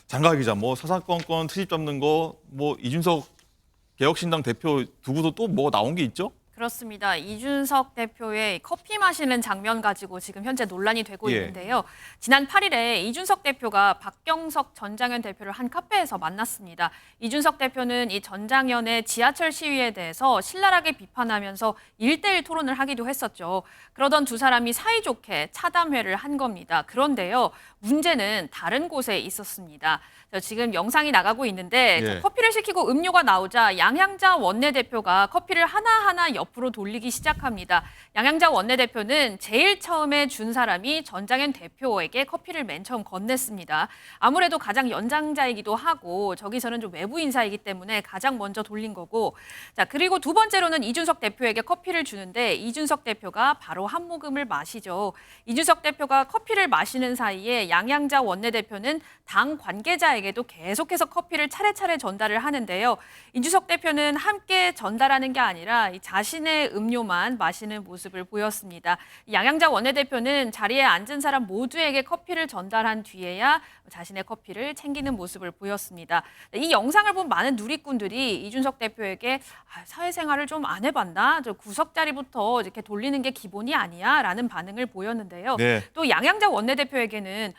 장가 기자, 뭐 사사건건 트집 잡는 거, 뭐 이준석 개혁신당 대표 두고도 또 뭐 나온 게 있죠? 그렇습니다. 이준석 대표의 커피 마시는 장면 가지고 지금 현재 논란이 되고 예. 있는데요. 지난 8일에 이준석 대표가 박경석 전장현 대표를 한 카페에서 만났습니다. 이준석 대표는 이 전장현의 지하철 시위에 대해서 신랄하게 비판하면서 1대1 토론을 하기도 했었죠. 그러던 두 사람이 사이좋게 차담회를 한 겁니다. 그런데요, 문제는 다른 곳에 있었습니다. 지금 영상이 나가고 있는데 예. 커피를 시키고 음료가 나오자 양향자 원내대표가 커피를 하나하나 옆으로 돌리기 시작합니다. 양향자 원내대표는 제일 처음에 준 사람이 전장현 대표에게 커피를 맨 처음 건넸습니다. 아무래도 가장 연장자이기도 하고 저기서는 좀 외부 인사이기 때문에 가장 먼저 돌린 거고, 자, 그리고 두 번째로는 이준석 대표에게 커피를 주는데 이준석 대표가 바로 한 모금을 마시죠. 이준석 대표가 커피를 마시는 사이에 양향자 원내대표는 당 관계자에게도 계속해서 커피를 차례차례 전달을 하는데요. 이준석 대표는 함께 전달하는 게 아니라 자신의 음료만 마시는 모습을 보였습니다. 양향자 원내대표는 자리에 앉은 사람 모두에게 커피를 전달한 뒤에야 자신의 커피를 챙기는 모습을 보였습니다. 이 영상을 본 많은 누리꾼들이 이준석 대표에게 사회생활을 좀 안 해봤나? 저 구석 자리부터 이렇게 돌리는 게 기본이 아니야? 라는 반응을 보였는데요. 네. 또 양향자 원내대표에게는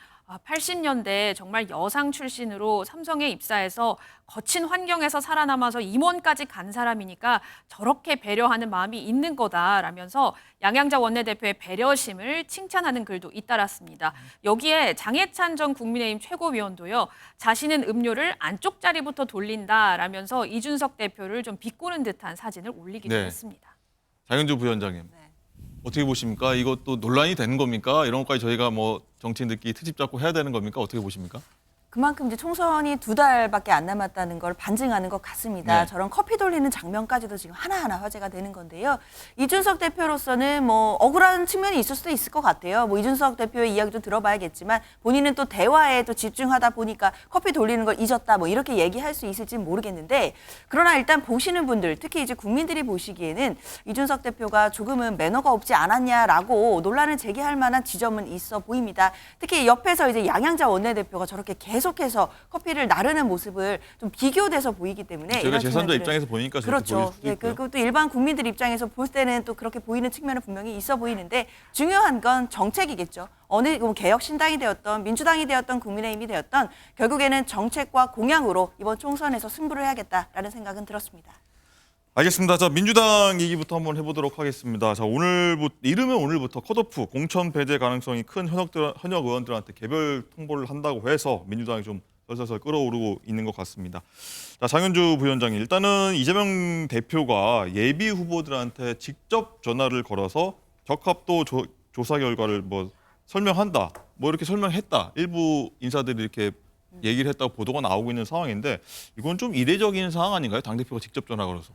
80년대 정말 여상 출신으로 삼성에 입사해서 거친 환경에서 살아남아서 임원까지 간 사람이니까 저렇게 배려하는 마음이 있는 거다라면서 양향자 원내대표의 배려심을 칭찬하는 글도 잇따랐습니다. 여기에 장해찬 전 국민의힘 최고위원도요, 자신은 음료를 안쪽 자리부터 돌린다라면서 이준석 대표를 좀 비꼬는 듯한 사진을 올리기도 네. 했습니다. 장현주 부위원장님. 어떻게 보십니까? 이것도 논란이 되는 겁니까? 이런 것까지 저희가 뭐 정치인들끼리 트집 잡고 해야 되는 겁니까? 어떻게 보십니까? 그만큼 이제 총선이 2달밖에 안 남았다는 걸 반증하는 것 같습니다. 네. 저런 커피 돌리는 장면까지도 지금 하나하나 화제가 되는 건데요. 이준석 대표로서는 뭐 억울한 측면이 있을 수도 있을 것 같아요. 뭐 이준석 대표의 이야기도 들어봐야겠지만 본인은 또 대화에 또 집중하다 보니까 커피 돌리는 걸 잊었다 뭐 이렇게 얘기할 수 있을지는 모르겠는데, 그러나 일단 보시는 분들, 특히 이제 국민들이 보시기에는 이준석 대표가 조금은 매너가 없지 않았냐라고 논란을 제기할 만한 지점은 있어 보입니다. 특히 옆에서 이제 양향자 원내대표가 저렇게 계속해서 커피를 나르는 모습을 좀 비교돼서 보이기 때문에 저희가 이런 제3자 측면들은- 입장에서 보니까 저렇게 그렇죠. 보일 수도 네, 있고요. 그리고 또 일반 국민들 입장에서 볼 때는 또 그렇게 보이는 측면은 분명히 있어 보이는데, 중요한 건 정책이겠죠. 어느 뭐 개혁신당이 되었던 민주당이 되었던 국민의힘이 되었던 결국에는 정책과 공약으로 이번 총선에서 승부를 해야겠다라는 생각은 들었습니다. 알겠습니다. 자, 민주당 얘기부터 한번 해보도록 하겠습니다. 자, 이르면 오늘부터 컷오프 공천 배제 가능성이 큰 현역 의원들한테 개별 통보를 한다고 해서 민주당이 좀 설설설 끌어오르고 있는 것 같습니다. 자, 장현주 부위원장님, 일단은 이재명 대표가 예비 후보들한테 직접 전화를 걸어서 적합도 조사 결과를 뭐 설명한다, 뭐 이렇게 설명했다. 일부 인사들이 이렇게 얘기를 했다고 보도가 나오고 있는 상황인데, 이건 좀 이례적인 상황 아닌가요? 당대표가 직접 전화 걸어서.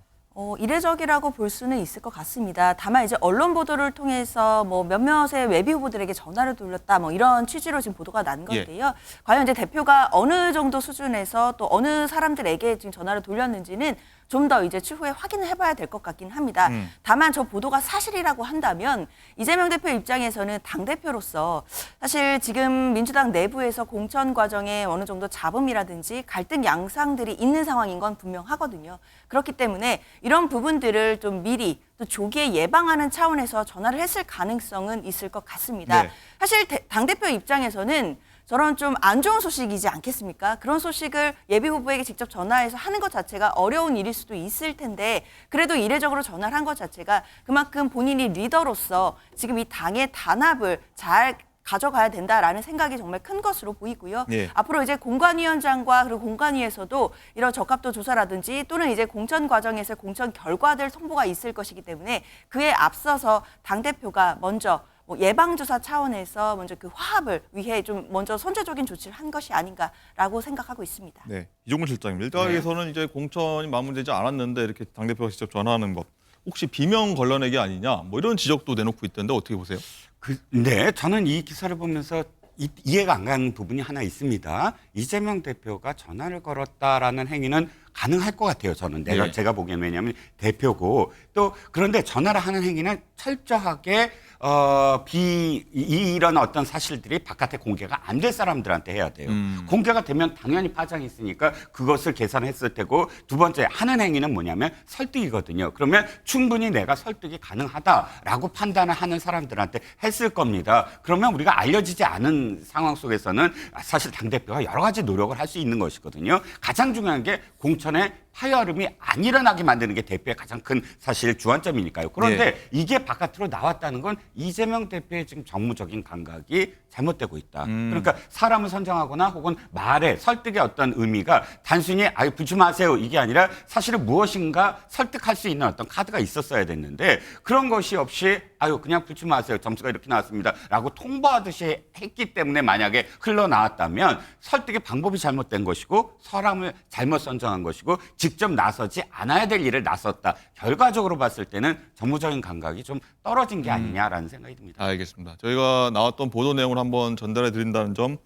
이례적이라고 볼 수는 있을 것 같습니다. 다만 이제 언론 보도를 통해서 뭐 몇몇의 예비 후보들에게 전화를 돌렸다 뭐 이런 취지로 지금 보도가 난 건데요. 과연 이제 대표가 어느 정도 수준에서 또 어느 사람들에게 지금 전화를 돌렸는지는 좀 더 이제 추후에 확인을 해봐야 될 것 같긴 합니다. 다만 저 보도가 사실이라고 한다면 이재명 대표 입장에서는 당대표로서 사실 지금 민주당 내부에서 공천 과정에 어느 정도 잡음이라든지 갈등 양상들이 있는 상황인 건 분명하거든요. 그렇기 때문에 이런 부분들을 좀 미리 또 조기에 예방하는 차원에서 전화를 했을 가능성은 있을 것 같습니다. 네. 사실 당대표 입장에서는 저런 좀 안 좋은 소식이지 않겠습니까? 그런 소식을 예비 후보에게 직접 전화해서 하는 것 자체가 어려운 일일 수도 있을 텐데, 그래도 이례적으로 전화를 한 것 자체가 그만큼 본인이 리더로서 지금 이 당의 단합을 잘 가져가야 된다라는 생각이 정말 큰 것으로 보이고요. 예. 앞으로 이제 공관위원장과 그리고 공관위에서도 이런 적합도 조사라든지 또는 이제 공천 과정에서 공천 결과들 통보가 있을 것이기 때문에 그에 앞서서 당대표가 먼저 뭐 예방조사 차원에서 먼저 그 화합을 위해 좀 먼저 선제적인 조치를 한 것이 아닌가라고 생각하고 있습니다. 네, 이종근 실장님. 일각에서는 이제 공천이 마무리되지 않았는데 이렇게 당대표가 직접 전화하는 법, 혹시 비명 걸러내기 아니냐, 뭐 이런 지적도 내놓고 있던데 어떻게 보세요? 네, 저는 이 기사를 보면서 이해가 안 가는 부분이 하나 있습니다. 이재명 대표가 전화를 걸었다라는 행위는 가능할 것 같아요. 저는 네. 제가 보기에는 왜냐하면 대표고 또 그런데 전화를 하는 행위는 철저하게 이런 어떤 사실들이 바깥에 공개가 안 될 사람들한테 해야 돼요. 공개가 되면 당연히 파장이 있으니까 그것을 계산했을 테고 두 번째 하는 행위는 뭐냐면 설득이거든요. 그러면 충분히 내가 설득이 가능하다라고 판단을 하는 사람들한테 했을 겁니다. 그러면 우리가 알려지지 않은 상황 속에서는 사실 당대표가 여러 가지 노력을 할 수 있는 것이거든요. 가장 중요한 게 공천의 파열음이 안 일어나게 만드는 게 대표의 가장 큰 사실 주안점이니까요. 그런데 이게 바깥으로 나왔다는 건 이재명 대표의 지금 정무적인 감각이 잘못되고 있다. 그러니까 사람을 선정하거나 혹은 말에 설득의 어떤 의미가 단순히 아유 붙지 마세요 이게 아니라 사실은 무엇인가 설득할 수 있는 어떤 카드가 있었어야 됐는데 그런 것이 없이 아유 그냥 붙지 마세요 점수가 이렇게 나왔습니다라고 통보하듯이 했기 때문에 만약에 흘러나왔다면 설득의 방법이 잘못된 것이고 사람을 잘못 선정한 것이고 직접 나서지 않아야 될 일을 나섰다. 결과적으로 봤을 때는 정무적인 감각이 좀 떨어진 게 아니냐라는 생각이 듭니다. 알겠습니다. 저희가 나왔던 보도 내용을 한번 전달해 드린다는 점